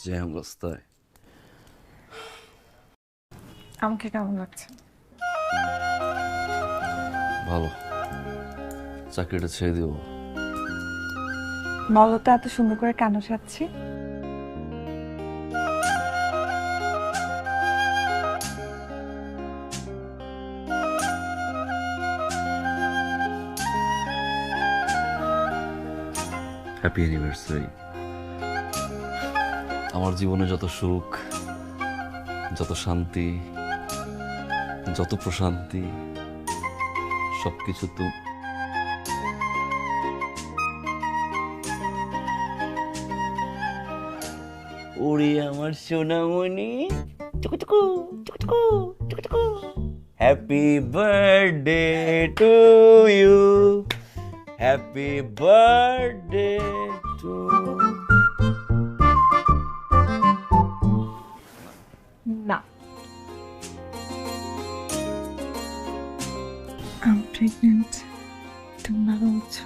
Jam রাস্তায়। আমাকে কেমন লাগছে? ভালো, চাকরিটা ছেড়ে দিব। বলো তো এত সুন্দর করে কেন সাজছি? Happy anniversary. আমার জীবনে যত সুখ, যত শান্তি, যত প্রশান্তি, সবকিছু তো ওরে আমার সোনামণি, টুকুটুকু টুকুটুকু টুকুটুকু। Happy birthday to you, happy birthday to. না, আমি প্রেগনেন্ট। তুমি ভালো বলছো?